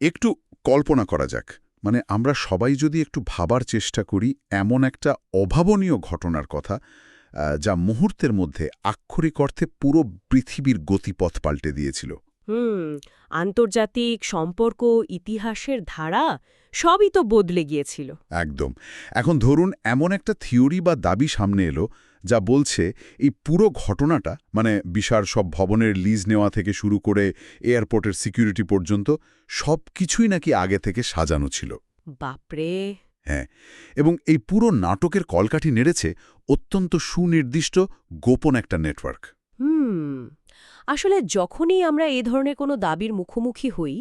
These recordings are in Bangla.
একটু কল্পনা করা যাক, মানে আমরা সবাই যদি একটু ভাবার চেষ্টা করি এমন একটা অভাবনীয় ঘটনার কথা, যা মুহূর্তের মধ্যে আক্ষরিক অর্থে পুরো পৃথিবীর গতিপথ পাল্টে দিয়েছিল। হুম আন্তর্জাতিক সম্পর্ক, ইতিহাসের ধারা সবই তো বদলে গিয়েছিল। একদম। এখন ধরুন এমন একটা থিওরি বা দাবি সামনে এলো যা বলছে এই পুরো ঘটনাটা, মানে বিশাল সব ভবনের লিজ নেওয়া থেকে শুরু করে এয়ারপোর্টের সিকিউরিটি পর্যন্ত সব কিছুই নাকি আগে থেকে সাজানো ছিল। বাপরে! হ্যাঁ, এবং এই পুরো নাটকের কলকাঠি নেড়েছে অত্যন্ত সুনির্দিষ্ট গোপন একটা নেটওয়ার্ক। হুম আসলে যখনই আমরা এ ধরনের কোনো দাবির মুখোমুখি হই,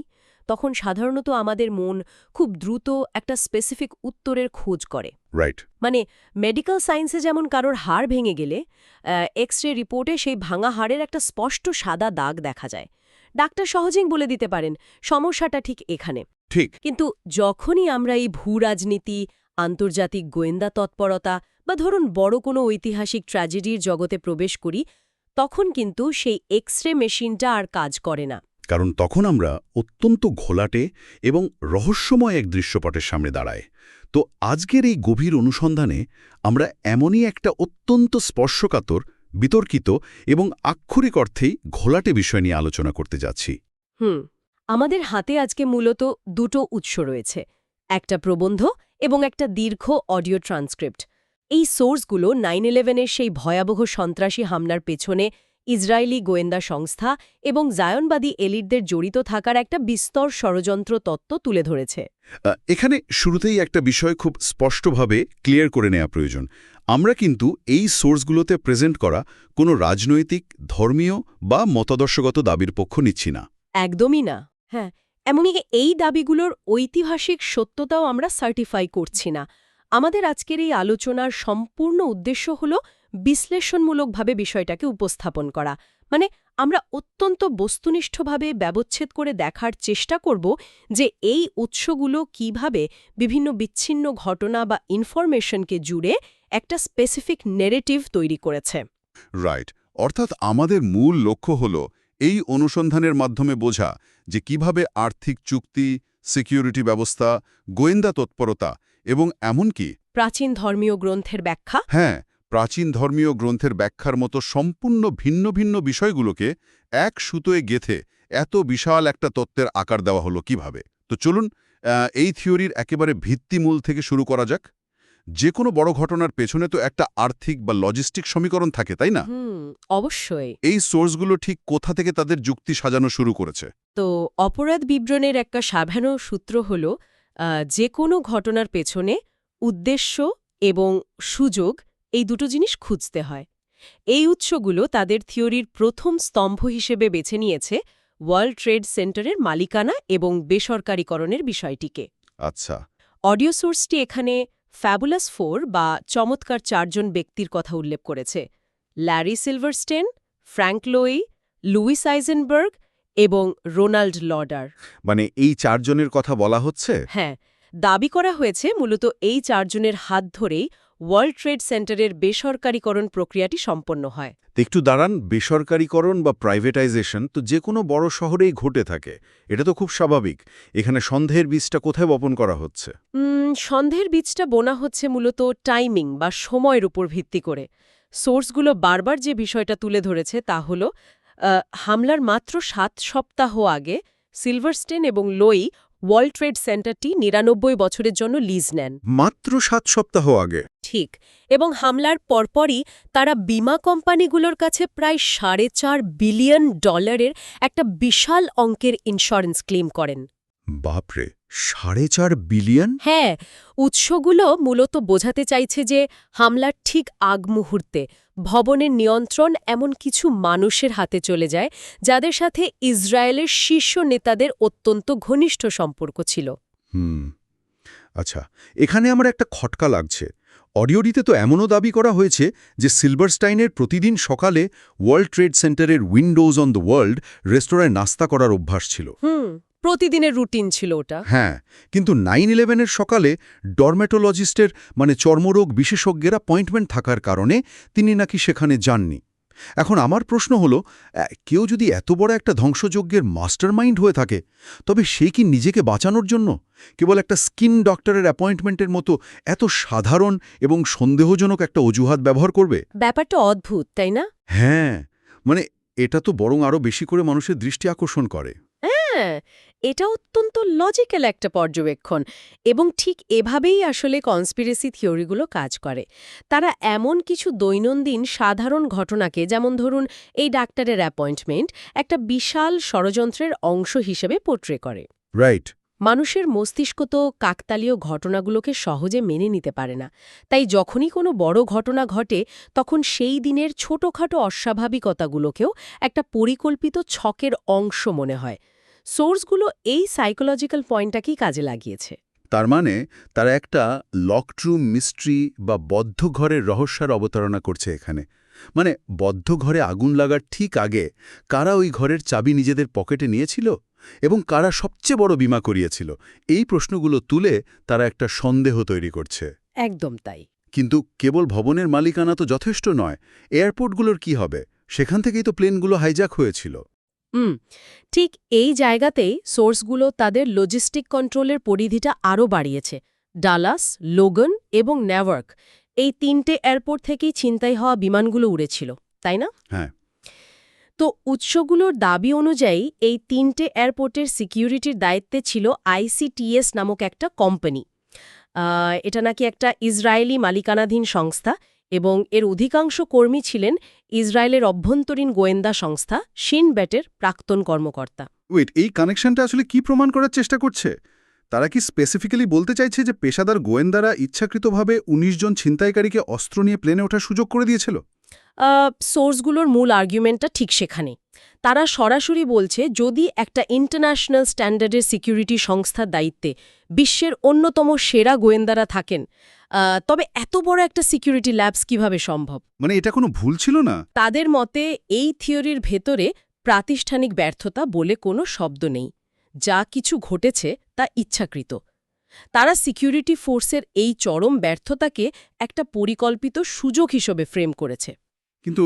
তখন সাধারণত আমাদের মন খুব দ্রুত একটা স্পেসিফিক উত্তরের খোঁজ করে। রাইট। মানে মেডিকেল সায়েন্সে যেমন কারোর হাড় ভেঙে গেলে এক্স রে রিপোর্টে সেই ভাঙা হাড়ের একটা স্পষ্ট সাদা দাগ দেখা যায়। ডাক্তার সহজেই বলে দিতে পারেন সমস্যাটা ঠিক এখানে। ঠিক। কিন্তু যখনই আমরা এই ভূরাজনীতি, আন্তর্জাতিক গোয়েন্দা তৎপরতা বা ধরুন বড় কোনো ঐতিহাসিক ট্র্যাজেডির জগতে প্রবেশ করি, তখন কিন্তু সেই এক্স রে মেশিনটা আর কাজ করে না। কারণ তখন আমরা অত্যন্ত ঘোলাটে এবং রহস্যময় এক দৃশ্যপটের সামনে দাঁড়ায়। তো আজকের এই গভীর অনুসন্ধানে আমরা এমনই একটা অত্যন্ত স্পর্শকাতর, বিতর্কিত এবং আক্ষরিক অর্থেই ঘোলাটে বিষয় নিয়ে আলোচনা করতে যাচ্ছি। আমাদের হাতে আজকে মূলত দুটো উৎস রয়েছে, একটা প্রবন্ধ এবং একটা দীর্ঘ অডিও ট্রান্সক্রিপ্ট। এই সোর্সগুলো 9/11-এর সেই ভয়াবহ সন্ত্রাসী হামলার পেছনে ইসরায়েলি গোয়েন্দা সংস্থা এবং জায়নবাদী এলিটদের জড়িত থাকার একটা বিস্তর ষড়যন্ত্র তত্ত্ব তুলে ধরেছে। এখানে শুরুতেই একটা বিষয় খুব স্পষ্টভাবে ক্লিয়ার করে নেওয়া প্রয়োজন। আমরা কিন্তু এই সোর্সগুলোতে প্রেজেন্ট করা কোনো রাজনৈতিক, ধর্মীয় বা মতাদর্শগত দাবির পক্ষ নিচ্ছি না। একদমই না। হ্যাঁ, এমনকি এই দাবিগুলোর ঐতিহাসিক সত্যতাও আমরা সার্টিফাই করছি না। আমাদের আজকের এই আলোচনার সম্পূর্ণ উদ্দেশ্য হল বিশ্লেষণমূলকভাবে বিষয়টাকে উপস্থাপন করা। মানে আমরা অত্যন্ত বস্তুনিষ্ঠভাবে ব্যবচ্ছেদ করে দেখার চেষ্টা করব যে এই উৎসগুলো কিভাবে বিভিন্ন বিচ্ছিন্ন ঘটনা বা ইনফরমেশনকে জুড়ে একটা স্পেসিফিক নেরেটিভ তৈরি করেছে। রাইট। অর্থাৎ আমাদের মূল লক্ষ্য হল এই অনুসন্ধানের মাধ্যমে বোঝা যে কিভাবে আর্থিক চুক্তি, সিকিউরিটি ব্যবস্থা, গোয়েন্দা তৎপরতা এবং এমনকি প্রাচীন ধর্মীয় গ্রন্থের ব্যাখ্যা, হ্যাঁ, প্রাচীন ধর্মীয় গ্রন্থের ব্যাখ্যার মতো সম্পূর্ণ ভিন্ন ভিন্ন বিষয়গুলোকে এক সুতোয় গেথে এত বিশাল একটা তত্ত্বের আকার দেওয়া হলো কিভাবে। তো চলুন এই থিওরির একেবারে ভিত্তিমূল থেকে শুরু করা যাক। যে কোনো বড় ঘটনার পেছনে তো একটা আর্থিক বা লজিস্টিক সমীকরণ থাকে, তাই না? অবশ্যই। এই সোর্সগুলো ঠিক কোথা থেকে তাদের যুক্তি সাজানো শুরু করেছে? তো অপরাধ বিবরণের একটা সাধারণ সূত্র হল যে কোনো ঘটনার পেছনে উদ্দেশ্য এবং সুযোগ, এই দুটো জিনিস খুঁজতে হয়। এই উৎসগুলো তাদের থিওরির প্রথম স্তম্ভ হিসেবে বেছে নিয়েছে ওয়ার্ল্ড ট্রেড সেন্টারের মালিকানা এবং বেসরকারীকরণের বিষয়টিকে। আচ্ছা। অডিও সোর্সটি এখানে ফ্যাবুলাস 4 বা চমৎকার 4 জন ব্যক্তির কথা উল্লেখ করেছে: ল্যারি সিলভারস্টেন, ফ্র্যাঙ্ক লোই, লুইস আইজেনবার্গ এবং রোনাল্ড লডার। মানে এই চারজনের কথা বলা হচ্ছে? হ্যাঁ, দাবি করা হয়েছে মূলত এই 4 জনের হাত ধরেই ওয়ার্ল্ড ট্রেড সেন্টারের বেসরকারীকরণ প্রক্রিয়াটি সম্পন্ন হয়। একটু দাঁড়ান, বেসরকারীকরণ বা প্রাইভেটাইজেশন তো যে কোনো বড় শহরেই ঘটে থাকে, এটা তো খুব স্বাভাবিক। এখানে সন্দেহের বীজটা কোথায় বপন করা হচ্ছে? সন্দেহের বীজটা বোনা হচ্ছে মূলত টাইমিং বা সময়ের উপর ভিত্তি করে। সোর্সগুলো বারবার যে বিষয়টা তুলে ধরেছে তা হল হামলার মাত্র 7 সপ্তাহ আগে সিলভারস্টেন এবং লোই ওয়ার্ল্ড ট্রেড সেন্টারটি 99 বছরের জন্য লিজ নেন। মাত্র 7 সপ্তাহ আগে? ঠিক। এবং হামলার পরপরই তারা বীমা কোম্পানিগুলোর কাছে প্রায় $4.5 বিলিয়ন একটা বিশাল অঙ্কের ইন্স্যুরেন্স ক্লেম করেন। বাপরে, 4.5 বিলিয়ন! হ্যাঁ, উৎসগুলো মূলত বোঝাতে চাইছে যে হামলার ঠিক আগ মুহূর্তে ভবনের নিয়ন্ত্রণ এমন কিছু মানুষের হাতে চলে যায় যাদের সাথে ইসরায়েলের শীর্ষ নেতাদের অত্যন্ত ঘনিষ্ঠ সম্পর্ক ছিল। আচ্ছা, এখানে আমার একটা খটকা লাগছে। অডিওটিতে তো এমনও দাবি করা হয়েছে যে সিলভারস্টাইনের প্রতিদিন সকালে ওয়ার্ল্ড ট্রেড সেন্টারের উইন্ডোজ অন দ্য ওয়ার্ল্ড রেস্তোরাঁয় নাস্তা করার অভ্যাস ছিল। প্রতিদিনের রুটিন ছিল ওটা। হ্যাঁ, কিন্তু 9/11-এর সকালে ডরমেটোলজিস্টের মানে চর্মরোগ বিশেষজ্ঞের অ্যাপয়েন্টমেন্ট থাকার কারণে তিনি নাকি সেখানে যাননি। এখন আমার প্রশ্ন হলো, কেউ যদি এত বড় একটা ধ্বংসযজ্ঞের মাস্টারমাইন্ড হয়ে থাকে, তবে সে কি নিজেকে বাঁচানোর জন্য কেবল একটা স্কিন ডক্টরের অ্যাপয়েন্টমেন্টের মতো এত সাধারণ এবং সন্দেহজনক একটা অজুহাত ব্যবহার করবে? ব্যাপারটা অদ্ভুত, তাই না? হ্যাঁ, মানে এটা তো বরং আরও বেশি করে মানুষের দৃষ্টি আকর্ষণ করে। হ্যাঁ, এটা অত্যন্ত লজিক্যাল একটা পর্যবেক্ষণ এবং ঠিক এভাবেই আসলে কনস্পিরেসি থিওরিগুলো কাজ করে। তারা এমন কিছু দৈনন্দিন সাধারণ ঘটনাকে, যেমন ধরুন এই ডাক্তারের অ্যাপয়েন্টমেন্ট, একটা বিশাল ষড়যন্ত্রের অংশ হিসেবে পোট্রে করে। রাইট। মানুষের মস্তিষ্ক তো কাকতালীয় ঘটনাগুলোকে সহজে মেনে নিতে পারে না, তাই যখনই কোনো বড় ঘটনা ঘটে তখন সেই দিনের ছোটখাটো অস্বাভাবিকতাগুলোকেও একটা পরিকল্পিত ছকের অংশ মনে হয়। সোর্সগুলো এই সাইকোলজিক্যাল পয়েন্টটাকেই কাজে লাগিয়েছে। তার মানে তারা একটা লকড রুম মিস্ট্রি বা বদ্ধ ঘরের রহস্যার অবতারণা করছে এখানে। মানে বদ্ধ ঘরে আগুন লাগার ঠিক আগে কারা ওই ঘরের চাবি নিজেদের পকেটে নিয়েছিল এবং কারা সবচেয়ে বড় বীমা করিয়েছিল, এই প্রশ্নগুলো তুলে তারা একটা সন্দেহ তৈরি করছে। একদম তাই। কিন্তু কেবল ভবনের মালিকানা তো যথেষ্ট নয়। এয়ারপোর্টগুলোর কি হবে? সেখান থেকেই তো প্লেনগুলো হাইজ্যাক হয়েছিল। ঠিক এই জায়গাতেই সোর্সগুলো তাদের লজিস্টিক কন্ট্রোলের পরিধিটা আরও বাড়িয়েছে। ডালাস, লোগান এবং নেওয়ার্ক, এই 3টে এয়ারপোর্ট থেকেই ছিনতাই হওয়া বিমানগুলো উড়েছিল, তাই না? হ্যাঁ। তো উৎসগুলোর দাবি অনুযায়ী এই 3টে এয়ারপোর্টের সিকিউরিটির দায়িত্বে ছিল ICTS নামক একটা কোম্পানি। এটা নাকি একটা ইসরায়েলি মালিকানাধীন সংস্থা এবং এর অধিকাংশ কর্মী ছিলেন ইসরায়েলের অভ্যন্তরীণ গোয়েন্দা সংস্থা শিন বেটের প্রাক্তন কর্মকর্তা। এই কানেকশনটা আসলে কি প্রমাণ করার চেষ্টা করছে? তারা কি স্পেসিফিক্যালি বলতে চাইছে যে পেশাদার গোয়েন্দারা ইচ্ছাকৃতভাবে ১৯ জন ছিনতাইকারীকে অস্ত্র নিয়ে প্লেনে ওঠার সুযোগ করে দিয়েছিল? সোর্সগুলোর মূল আর্গুমেন্টটা ঠিক সেখানে। তারা সরাসরি বলছে, যদি একটা ইন্টারন্যাশনাল স্ট্যান্ডার্ডের সিকিউরিটি সংস্থার দায়িত্বে বিশ্বের অন্যতম সেরা গোয়েন্দারা থাকেন, তবে এত বড় একটা সিকিউরিটি ল্যাবস কিভাবে সম্ভব? মানে এটা কোনো ভুল ছিল না? তাদের মতে এই থিওরির ভেতরে প্রাতিষ্ঠানিক ব্যর্থতা বলে কোনো শব্দ নেই। যা কিছু ঘটেছে তা ইচ্ছাকৃত। তারা সিকিউরিটি ফোর্সের এই চরম ব্যর্থতাকে একটা পরিকল্পিত সুযোগ হিসেবে ফ্রেম করেছে। কিন্তু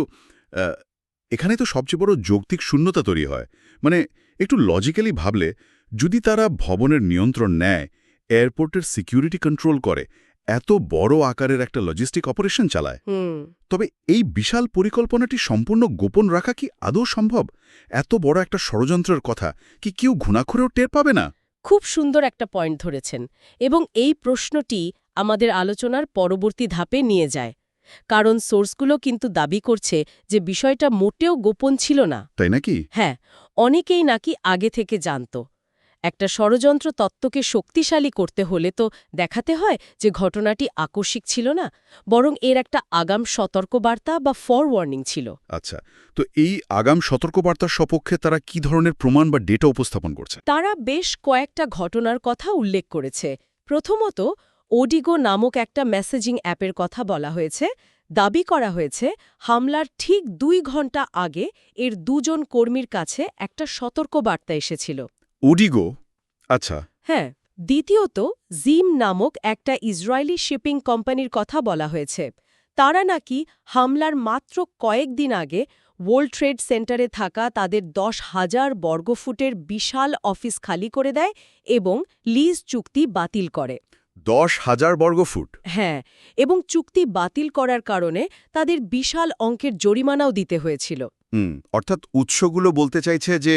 এখানে তো সবচেয়ে বড় যৌক্তিক শূন্যতা তৈরি হয়। মানে একটু লজিক্যালি ভাবলে, যদি তারা ভবনের নিয়ন্ত্রণ নেয়, এয়ারপোর্টের সিকিউরিটি কন্ট্রোল করে, এত বড় আকারের একটা লজিস্টিক অপারেশন চালায়, তবে এই বিশাল পরিকল্পনাটি সম্পূর্ণ গোপন রাখা কি আদৌ সম্ভব? এত বড় একটা ষড়যন্ত্রের কথা কি কেউ ঘুণাক্ষরেও টের পাবে না? খুব সুন্দর একটা পয়েন্ট ধরেছেন, এবং এই প্রশ্নটি আমাদের আলোচনার পরবর্তী ধাপে নিয়ে যায়। কারণ সোর্সগুলো কিন্তু দাবি করছে যে বিষয়টা মোটেও গোপন ছিল না। তাই নাকি? হ্যাঁ, অনেকেই নাকি আগে থেকে জানত। একটা ষড়যন্ত্র তত্ত্বকে শক্তিশালী করতে হলে তো দেখাতে হয় যে ঘটনাটি আকস্মিক ছিল না, বরং এর একটা আগাম সতর্কবার্তা বা ফরওয়ার্নিং ছিল। আচ্ছা, তো এই আগাম সতর্কবার্তার সপক্ষে তারা কি ধরনের প্রমাণ বা ডেটা উপস্থাপন করছে? তারা বেশ কয়েকটা ঘটনার কথা উল্লেখ করেছে। প্রথমত, ওডিগো নামক একটা মেসেজিং অ্যাপের কথা বলা হয়েছে। দাবি করা হয়েছে হামলার ঠিক 2 ঘন্টা আগে এর 2 জন কর্মীর কাছে একটা সতর্কবার্তা এসেছিল। ওডিগো? আচ্ছা। হ্যাঁ। দ্বিতীয়ত, জিম নামক একটা ইসরায়েলি শিপিং কোম্পানির কথা বলা হয়েছে। তারা নাকি হামলার মাত্র কয়েকদিন আগে ওয়ার্ল্ড ট্রেড সেন্টারে থাকা তাদের 10,000 বর্গফুটের বিশাল অফিস খালি করে দেয় এবং লিজ চুক্তি বাতিল করে। 10,000 বর্গফুট? হ্যাঁ, এবং চুক্তি বাতিল করার কারণে তাদের বিশাল অঙ্কের জরিমানাও দিতে হয়েছিল। অর্থাৎ উৎসগুলো বলতে চাইছে যে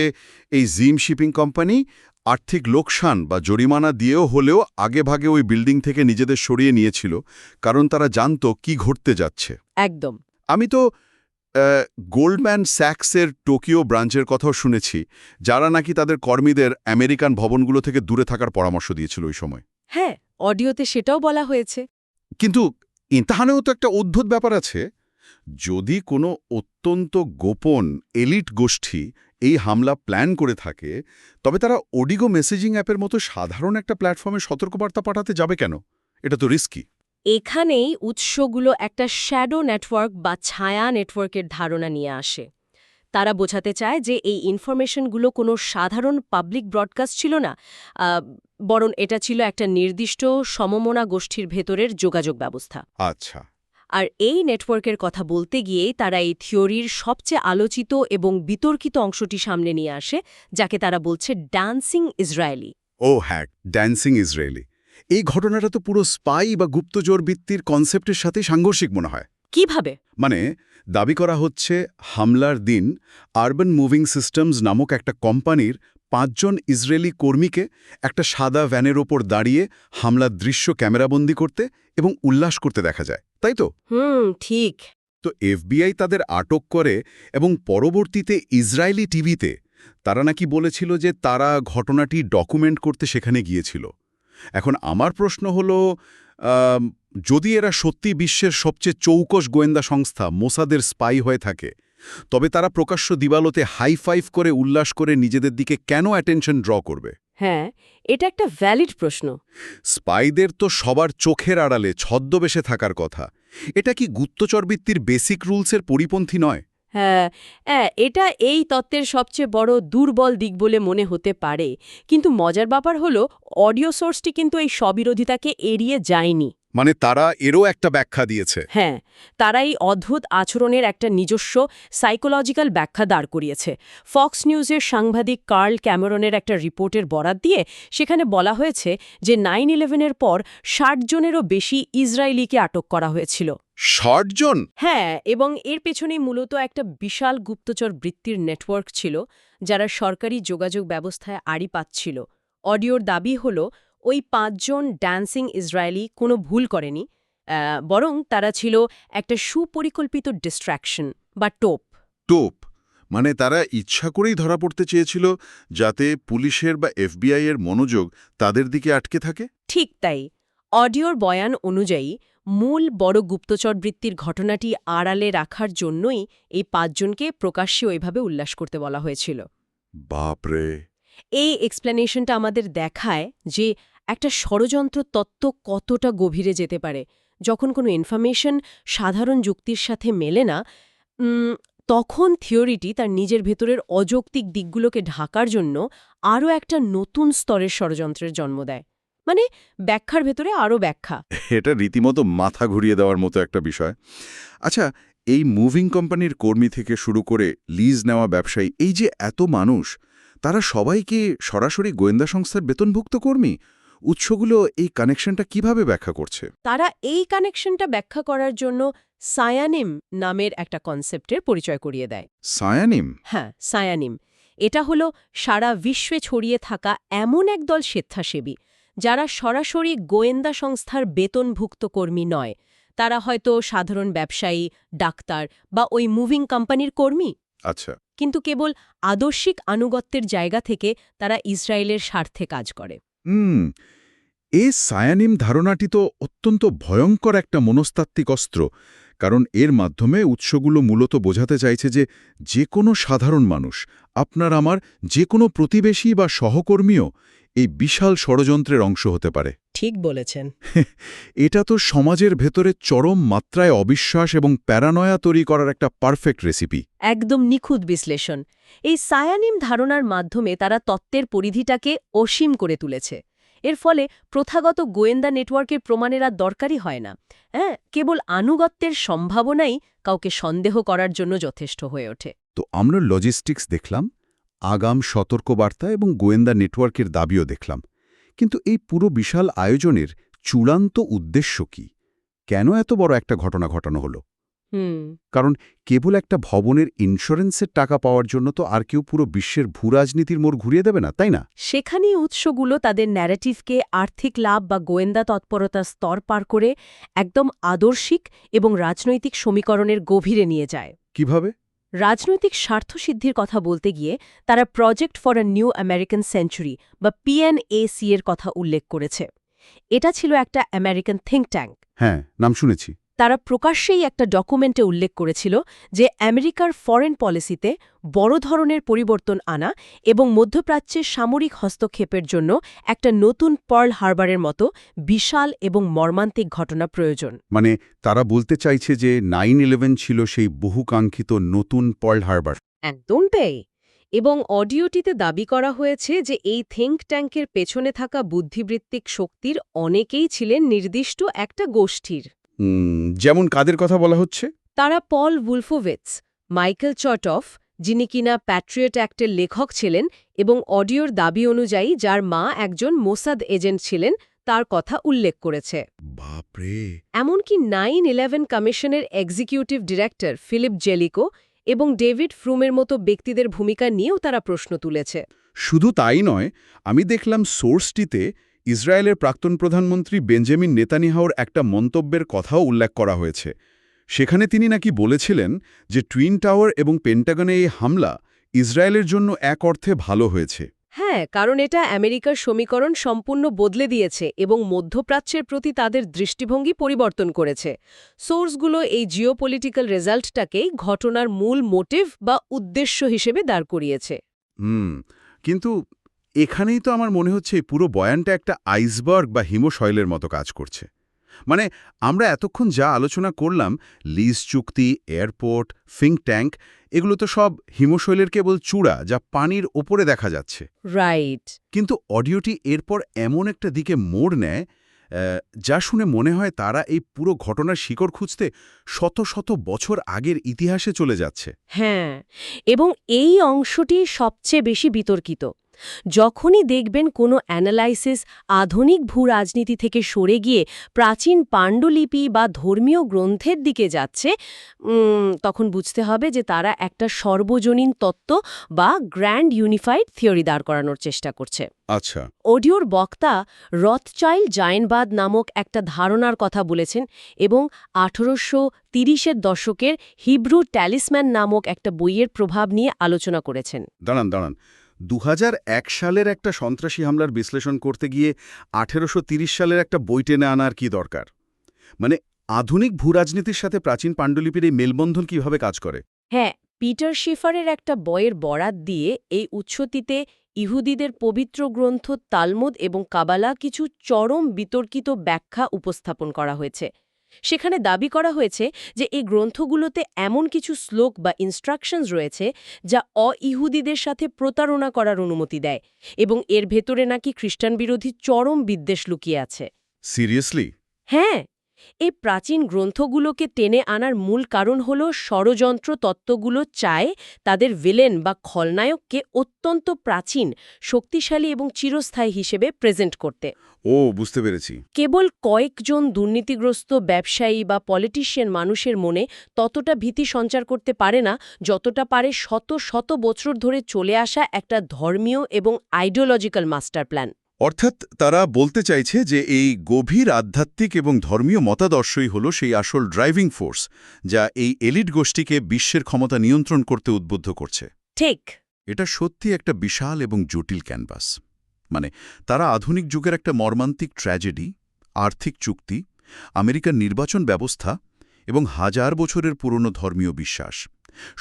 এই জিম শিপিং কোম্পানি আর্থিক লোকসান বা জরিমানা দিয়েও হলেও আগেভাগে ওই বিল্ডিং থেকে নিজেদের সরিয়ে নিয়েছিল, কারণ তারা জানত কি ঘটতে যাচ্ছে। একদম। আমি তো গোল্ডম্যান স্যাক্সের টোকিও ব্রাঞ্চের কথাও শুনেছি, যারা নাকি তাদের কর্মীদের আমেরিকান ভবনগুলো থেকে দূরে থাকার পরামর্শ দিয়েছিল ওই সময়। হ্যাঁ, অডিওতে সেটাও বলা হয়েছে। কিন্তু ইন্তাহানেও তো একটা অদ্ভুত ব্যাপার আছে। যদি কোনো অত্যন্ত গোপন এলিট গোষ্ঠী এই হামলা প্ল্যান করে থাকে, তবে তারা ওডিগো মেসেজিং অ্যাপের মতো সাধারণ একটা প্ল্যাটফর্মে সতর্কবার্তা পাঠাতে যাবে কেন? এটা তো রিস্কি। এখানেই উৎসগুলো একটা শ্যাডো নেটওয়ার্ক বা ছায়া নেটওয়ার্কের ধারণা নিয়ে আসে। তারা বোঝাতে চায় যে এই ইনফরমেশনগুলো কোনো সাধারণ পাবলিক ব্রডকাস্ট ছিল না, বরং এটা ছিল একটা নির্দিষ্ট সমমনা গোষ্ঠীর ভেতরের যোগাযোগ ব্যবস্থা। আচ্ছা। আর এই নেটওয়ার্কের কথা বলতে গিয়েই তারা এই থিওরির সবচেয়ে আলোচিত এবং বিতর্কিত অংশটি সামনে নিয়ে আসে, যাকে তারা বলছে ডান্সিং ইসরায়েলি। ও হ্যাঁ, ড্যান্সিং ইসরায়েলি। এই ঘটনাটা তো পুরো স্পাই বা গুপ্তচর বৃত্তির কনসেপ্টের সাথে সাংঘর্ষিক মনে হয়। কিভাবে? মানে দাবি করা হচ্ছে হামলার দিন আরবান মুভিং সিস্টেমস নামক একটা কোম্পানির ৫ জন ইসরায়েলি কর্মীকে একটা সাদা ভ্যানের ওপর দাঁড়িয়ে হামলার দৃশ্য ক্যামেরাবন্দি করতে এবং উল্লাস করতে দেখা যায়, তাই তো? ঠিক। তো এফবিআই তাদের আটক করে এবং পরবর্তীতে ইসরায়েলি টিভিতে তারা নাকি বলেছিল যে তারা ঘটনাটি ডকুমেন্ট করতে সেখানে গিয়েছিল। এখন আমার প্রশ্ন হলো, যদি এরা সত্যি বিশ্বের সবচেয়ে চৌকস গোয়েন্দা সংস্থা মোসাদের স্পাই হয়ে থাকে, তবে তারা প্রকাশ্য দিবালোতে হাই ফাইভ করে উল্লাস করে নিজেদের দিকে কেন অ্যাটেনশন ড্র করবে? হ্যাঁ, এটা একটা ভ্যালিড প্রশ্ন। স্পাইদের তো সবার চোখের আড়ালে ছদ্মবেশে থাকার কথা। এটা কি গুপ্তচরবৃত্তির বেসিক রুলসের পরিপন্থী নয়? হ্যাঁ, এটা এই তত্ত্বের সবচেয়ে বড় দুর্বল দিক বলে মনে হতে পারে। কিন্তু মজার ব্যাপার হলো, অডিও সোর্সটি কিন্তু এই স্ববিরোধিতাকে এড়িয়ে যায়নি। মানে তারা এরও একটা ব্যাখ্যা দিয়েছে। হ্যাঁ, তারা এই অদ্ভুত আচরণের একটা নিজস্ব সাইকোলজিক্যাল ব্যাখ্যা দাঁড় করিয়েছে। ফক্স নিউজের সাংবাদিক কার্ল ক্যামেরনের একটা রিপোর্টের বরাত দিয়ে সেখানে বলা হয়েছে যে 9/11-এর পর ৬০ জনেরও বেশি ইসরায়েলিকে আটক করা হয়েছিল। ৬০ জন? হ্যাঁ, এবং এর পেছনেই মূলত একটা বিশাল গুপ্তচর বৃত্তির নেটওয়ার্ক ছিল, যারা সরকারি যোগাযোগ ব্যবস্থায় আড়ি পাচ্ছিল। অডিওর দাবি হল, ওই ৫ জন ড্যান্সিং ইসরায়েলি কোনো ভুল করেনি, বরং তারা ছিল একটা সুপরিকল্পিত ডিস্ট্র্যাকশন বা টোপ। টোপ মানে তারা ইচ্ছা করেই ধরা পড়তে চেয়েছিল, যাতে পুলিশের বা এফবিআই এর মনোযোগ তাদের দিকে আটকে থাকে? ঠিক তাই। অডিওর বয়ান অনুযায়ী মূল বড় গুপ্তচর বৃত্তির ঘটনাটি আড়ালে রাখার জন্যই এই ৫ জনকে প্রকাশ্যে ওইভাবে উল্লাস করতে বলা হয়েছিল। বাপরে! এই এক্সপ্লেনেশনটা আমাদের দেখায় যে একটা ষড়যন্ত্র তত্ত্ব কতটা গভীরে যেতে পারে। যখন কোনো ইনফরমেশন সাধারণ যুক্তির সাথে মেলে না, তখন থিওরিটি তার নিজের ভেতরের অযৌক্তিক দিকগুলোকে ঢাকার জন্য আরও একটা নতুন স্তরের ষড়যন্ত্রের জন্ম দেয়। মানে ব্যাখ্যার ভেতরে আরও ব্যাখ্যা। এটা রীতিমতো মাথা ঘুরিয়ে দেওয়ার মতো একটা বিষয়। আচ্ছা, এই মুভিং কোম্পানির কর্মী থেকে শুরু করে লিজ নেওয়া ব্যবসায়ী, এই যে এত মানুষ, তারা সবাই কি সরাসরি গোয়েন্দা সংস্থার বেতনভুক্ত কর্মী? উৎসগুলো এই কানেকশনটা কিভাবে ব্যাখ্যা করছে? তারা এই কানেকশনটা ব্যাখ্যা করার জন্য সায়ানিম নামের একটা কনসেপ্টের পরিচয় করিয়ে দেয়। সায়ানিম? হ্যাঁ, সায়ানিম। এটা হলো সারা বিশ্বে ছড়িয়ে থাকা এমন একদল স্বেচ্ছাসেবী, যারা সরাসরি গোয়েন্দা সংস্থার বেতনভুক্ত কর্মী নয়। তারা হয়তো সাধারণ ব্যবসায়ী, ডাক্তার বা ওই মুভিং কোম্পানির কর্মী। আচ্ছা। কিন্তু কেবল আদর্শিক আনুগত্যের জায়গা থেকে তারা ইসরায়েলের স্বার্থে কাজ করে। এই সায়ানিম ধারণাটি তো অত্যন্ত ভয়ঙ্কর একটা মনস্তাত্ত্বিক অস্ত্র, কারণ এর মাধ্যমে উৎসগুলো মূলত বোঝাতে চাইছে যে কোনো সাধারণ মানুষ, আপনার আমার যে কোনো প্রতিবেশী বা সহকর্মীও এই বিশাল ষড়যন্ত্রের অংশ হতে পারে। ঠিক বলেছেন। এটা তো সমাজের ভেতরে চরম মাত্রায় অবিশ্বাস এবং প্যারানয়া তৈরি করার একটা পারফেক্ট রেসিপি। একদম নিখুঁত বিশ্লেষণ। এই সায়ানিম ধারণার মাধ্যমে তারা তত্ত্বের পরিধিটাকে অসীম করে তুলেছে। এর ফলে প্রথাগত গোয়েন্দা নেটওয়ার্কের প্রমাণের আর দরকারই হয় না। কেবল আনুগত্যের সম্ভাবনাই কাউকে সন্দেহ করার জন্য যথেষ্ট হয়ে ওঠে। তো আমরা লজিস্টিক্স দেখলাম, আগাম সতর্কবার্তা এবং গোয়েন্দা নেটওয়ার্কের দাবিও দেখলাম। কিন্তু এই পুরো বিশাল আয়োজনের চূড়ান্ত উদ্দেশ্য কি? কেন এত বড় একটা ঘটনা ঘটানো হলো? কারণ কেবল একটা ভবনের ইন্স্যুরেন্সের টাকা পাওয়ার জন্য তো আর কেউ পুরো বিশ্বের ভূরাজনীতির মোড় ঘুরিয়ে দেবে না, তাই না? সেখানেই উৎসগুলো তাদের ন্যারেটিভকে আর্থিক লাভ বা গোয়েন্দা তৎপরতার স্তর পার করে একদম আদর্শিক এবং রাজনৈতিক সমীকরণের গভীরে নিয়ে যায়। কিভাবে? রাজনৈতিক স্বার্থসিদ্ধির কথা বলতে গিয়ে তারা project for a new American century বা PNAC এর কথা উল্লেখ করেছে। এটা ছিল একটা আমেরিকান থিঙ্ক ট্যাঙ্ক। হ্যাঁ, নাম শুনেছি। তারা প্রকাশ্যেই একটা ডকুমেন্টে উল্লেখ করেছিল যে আমেরিকার ফরেন পলিসিতে বড় ধরনের পরিবর্তন আনা এবং মধ্যপ্রাচ্যের সামরিক হস্তক্ষেপের জন্য একটা নতুন পার্ল হারবারের মতো বিশাল এবং মর্মান্তিক ঘটনা প্রয়োজন। মানে তারা বলতে চাইছে যে 9/11 ছিল সেই বহুকাঙ্ক্ষিত নতুন পার্ল হারবার। একদম তাই। এবং অডিওটিতে দাবি করা হয়েছে যে এই থিঙ্ক ট্যাঙ্কের পেছনে থাকা বুদ্ধিবৃত্তিক শক্তির অনেকেই ছিলেন নির্দিষ্ট একটা গোষ্ঠীর। যেমন কাদের কথা বলা হচ্ছে? তারা পল উলফোভিটস, মাইকেল চটফ, যিনি কিনা প্যাট্রিয়ট অ্যাক্টের লেখক ছিলেন এবং অডিওর দাবি অনুযায়ী যার মা একজন মোসাদ এজেন্ট ছিলেন, তার কথা উল্লেখ করেছে। বাপরে! এমনকি 9/11 কমিশনের এক্সিকিউটিভ ডিরেক্টর ফিলিপ জেলিকো এবং ডেভিড ফ্রুমের মতো ব্যক্তিদের ভূমিকা নিয়েও তারা প্রশ্ন তুলেছে। শুধু তাই নয়, আমি দেখলাম সোর্সটিতে ইসরায়েলের প্রাক্তন প্রধানমন্ত্রী বেঞ্জামিন নেতানিয়াহুর একটা মন্তব্যের কথাও উল্লেখ করা হয়েছে। সেখানে তিনি নাকি বলেছিলেন যে টুইন টাওয়ার এবং পেন্টাগনে এই হামলা ইসরায়েলের জন্য এক অর্থে ভালো হয়েছে। হ্যাঁ, কারণ এটা আমেরিকার সমীকরণ সম্পূর্ণ বদলে দিয়েছে এবং মধ্যপ্রাচ্যের প্রতি তাদের দৃষ্টিভঙ্গি পরিবর্তন করেছে। সোর্সগুলো এই জিওপলিটিক্যাল রেজাল্টটাকেই ঘটনার মূল মোটিভ বা উদ্দেশ্য হিসেবে দাঁড় করিয়েছে। কিন্তু এখানেই তো আমার মনে হচ্ছে এই পুরো বয়ানটা একটা আইসবার্গ বা হিমশৈলের মতো কাজ করছে। মানে আমরা এতক্ষণ যা আলোচনা করলাম, লিজ চুক্তি, এয়ারপোর্ট, থিঙ্ক ট্যাঙ্ক, এগুলো তো সব হিমশৈলের কেবল চূড়া যা পানির ওপরে দেখা যাচ্ছে। রাইট। কিন্তু অডিওটি এরপর এমন একটা দিকে মোড় নেয় যা শুনে মনে হয় তারা এই পুরো ঘটনার শিকড় খুঁজতে শত শত বছর আগের ইতিহাসে চলে যাচ্ছে। হ্যাঁ, এবং এই অংশটি সবচেয়ে বেশি বিতর্কিত। যখনই দেখবেন কোনো অ্যানালাইসিস আধুনিক ভূরাজনীতি থেকে সরে গিয়ে প্রাচীন পাণ্ডুলিপি বা ধর্মীয় গ্রন্থের দিকে যাচ্ছে, তখন বুঝতে হবে যে তারা একটা সর্বজনীন তত্ত্ব বা গ্র্যান্ড ইউনিফাইড থিওরি দাঁড় করানোর চেষ্টা করছে। আচ্ছা। অডিওর বক্তা রথচাইল্ড জায়েনবাদ নামক একটা ধারণার কথা বলেছেন এবং 1830-এর দশকের হিব্রু ট্যালিসম্যান নামক একটা বইয়ের প্রভাব নিয়ে আলোচনা করেছেন। দাঁড়ান 2001 সালের একটা সন্ত্রাসী হামলার বিশ্লেষণ করতে গিয়ে 1830 সালের একটা বই টেনে আনার কি দরকার? মানে আধুনিক ভূরাজনীতির সাথে প্রাচীন পাণ্ডুলিপির এই মেলবন্ধন কিভাবে কাজ করে? হ্যাঁ, পিটার শিফারের একটা বইয়ের বরাত দিয়ে এই উৎসটিতে ইহুদিদের পবিত্র গ্রন্থ তালমুদ এবং কাবালা কিছু চরম বিতর্কিত ব্যাখ্যা উপস্থাপন করা হয়েছে। সেখানে দাবি করা হয়েছে যে এই গ্রন্থগুলোতে এমন কিছু শ্লোক বা ইনস্ট্রাকশনস রয়েছে যা অ-ইহুদিদের সাথে প্রতারণা করার অনুমতি দেয় এবং এর ভেতরে নাকি খ্রিস্টান বিরোধী চরম বিদ্বেষ লুকিয়ে আছে। সিরিয়াসলি? হ্যাঁ, এই প্রাচীন গ্রন্থগুলোকে টেনে আনার মূল কারণ হল ষড়যন্ত্র তত্ত্বগুলো চায় তাদের ভিলেন বা খলনায়ককে অত্যন্ত প্রাচীন, শক্তিশালী এবং চিরস্থায়ী হিসেবে প্রেজেন্ট করতে। ও, বুঝতে পেরেছি। কেবল কয়েকজন দুর্নীতিগ্রস্ত ব্যবসায়ী বা পলিটিশিয়ান মানুষের মনে ততটা ভীতি সঞ্চার করতে পারে না যতটা পারে শত শত বছর ধরে চলে আসা একটা ধর্মীয় এবং আইডিওলজিক্যাল মাস্টার প্ল্যান। অর্থাৎ তারা বলতে চাইছে যে এই গভীর আধ্যাত্মিক এবং ধর্মীয় মতাদর্শই হল সেই আসল ড্রাইভিং ফোর্স, যা এই এলিট গোষ্ঠীকে বিশ্বের ক্ষমতা নিয়ন্ত্রণ করতে উদ্বুদ্ধ করছে। ঠিক। এটা সত্যি একটা বিশাল এবং জটিল ক্যানভাস। মানে তারা আধুনিক যুগের একটা মর্মান্তিক ট্র্যাজেডি, আর্থিক চুক্তি, আমেরিকার নির্বাচন ব্যবস্থা এবং হাজার বছরের পুরনো ধর্মীয় বিশ্বাস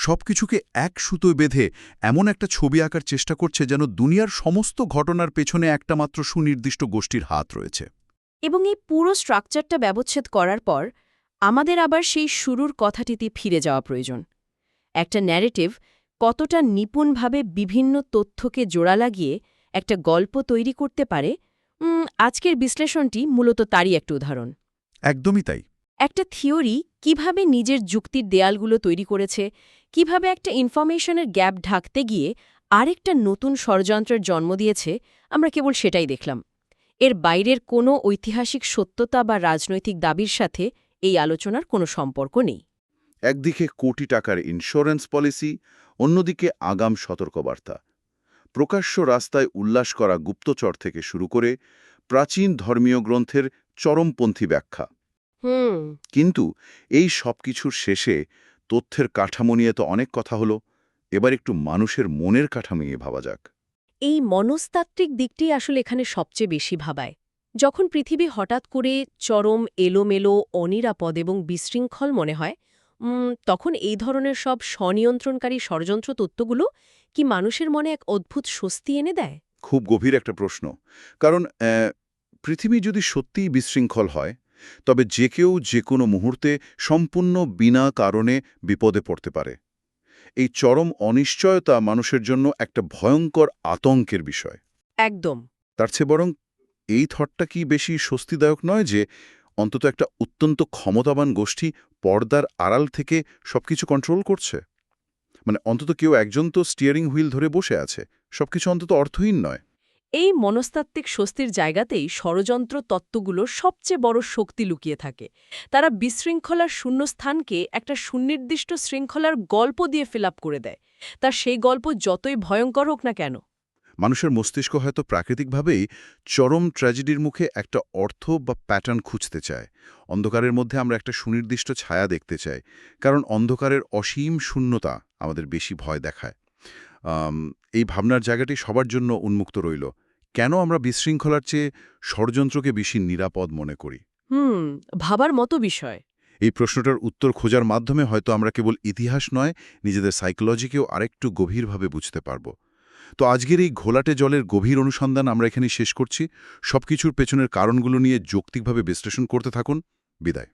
সবকিছুকে এক সুতোয় বেঁধে এমন একটা ছবি আঁকার চেষ্টা করছে যেন দুনিয়ার সমস্ত ঘটনার পেছনে একটা মাত্র সুনির্দিষ্ট গোষ্ঠীর হাত রয়েছে। এবং এই পুরো স্ট্রাকচারটা ব্যবচ্ছেদ করার পর আমাদের আবার সেই শুরুর কথাটিতে ফিরে যাওয়া প্রয়োজন। একটা ন্যারেটিভ কতটা নিপুণভাবে বিভিন্ন তথ্যকে জোড়া লাগিয়ে একটা গল্প তৈরি করতে পারে, আজকের বিশ্লেষণটি মূলত তারই একটা উদাহরণ। একদমই তাই। একটা থিওরি কিভাবে নিজের যুক্তির দেয়ালগুলো তৈরি করেছে, কিভাবে একটা ইনফরমেশনের গ্যাপ ঢাকতে গিয়ে আরেকটা নতুন ষড়যন্ত্রের জন্ম দিয়েছে, আমরা কেবল সেটাই দেখলাম। এর বাইরের কোনো ঐতিহাসিক সত্যতা বা রাজনৈতিক দাবির সাথে এই আলোচনার কোনো সম্পর্ক নেই। একদিকে কোটি টাকার ইন্স্যুরেন্স পলিসি, অন্যদিকে আগাম সতর্কবার্তা, প্রকাশ্য রাস্তায় উল্লাস করা গুপ্তচর থেকে শুরু করে প্রাচীন ধর্মীয় গ্রন্থের চরমপন্থী ব্যাখ্যা। কিন্তু এই সবকিছুর শেষে তথ্যের কাঠামো নিয়ে তো অনেক কথা হলো, এবার একটু মানুষের মনের কাঠামো নিয়ে ভাবা যাক। এই মনস্তাত্ত্বিক দিকটি আসলে এখানে সবচেয়ে বেশি ভাবায়। যখন পৃথিবী হঠাৎ করে চরম এলোমেলো, অনিরাপদ এবং বিশৃঙ্খল মনে হয়, তখন এই ধরনের সব স্বনিয়ন্ত্রণকারী ষড়যন্ত্র তত্ত্বগুলো কি মানুষের মনে এক অদ্ভুত স্বস্তি এনে দেয়? খুব গভীর একটা প্রশ্ন। কারণ পৃথিবী যদি সত্যিই বিশৃঙ্খল হয়, তবে যে কেউ যে কোনো মুহূর্তে সম্পূর্ণ বিনা কারণে বিপদে পড়তে পারে। এই চরম অনিশ্চয়তা মানুষের জন্য একটা ভয়ঙ্কর আতঙ্কের বিষয়। একদম। তার চেয়ে বরং এই থটটা কি বেশি স্বস্তিদায়ক নয় যে অন্তত একটা অত্যন্ত ক্ষমতাবান গোষ্ঠী পর্দার আড়াল থেকে সবকিছু কন্ট্রোল করছে? মানে অন্তত কেউ একজন তো স্টিয়ারিং হুইল ধরে বসে আছে। সবকিছু অন্তত অর্থহীন নয়। এই মনস্তাত্ত্বিক স্বস্তির জায়গাতেই ষড়যন্ত্র তত্ত্বগুলোর সবচেয়ে বড় শক্তি লুকিয়ে থাকে। তারা বিশৃঙ্খলার শূন্যস্থানকে একটা সুনির্দিষ্ট শৃঙ্খলার গল্প দিয়ে ফিল আপ করে দেয়। তা সেই গল্প যতই ভয়ঙ্কর হোক না কেন। মানুষের মস্তিষ্ক হয়তো প্রাকৃতিকভাবেই চরম ট্র্যাজেডির মুখে একটা অর্থ বা প্যাটার্ন খুঁজতে চায়। অন্ধকারের মধ্যে আমরা একটা সুনির্দিষ্ট ছায়া দেখতে চাই, কারণ অন্ধকারের অসীম শূন্যতা আমাদের বেশি ভয় দেখায়। আম, এই ভাবনার জায়গাটি সবার জন্য উন্মুক্ত রইল। কেন আমরা বিশৃঙ্খলার চেয়ে ষড়যন্ত্রকে বেশি নিরাপদ মনে করি? ভাবার মতো বিষয়। এই প্রশ্নটার উত্তর খোঁজার মাধ্যমে হয়তো আমরা কেবল ইতিহাস নয়, নিজেদের সাইকোলজিকেও আরেকটু গভীরভাবে বুঝতে পারব। তো আজকের এই ঘোলাটে জলের গভীর অনুসন্ধান আমরা এখানে শেষ করছি। সবকিছুর পেছনের কারণগুলো নিয়ে যৌক্তিকভাবে বিশ্লেষণ করতে থাকুন। বিদায়।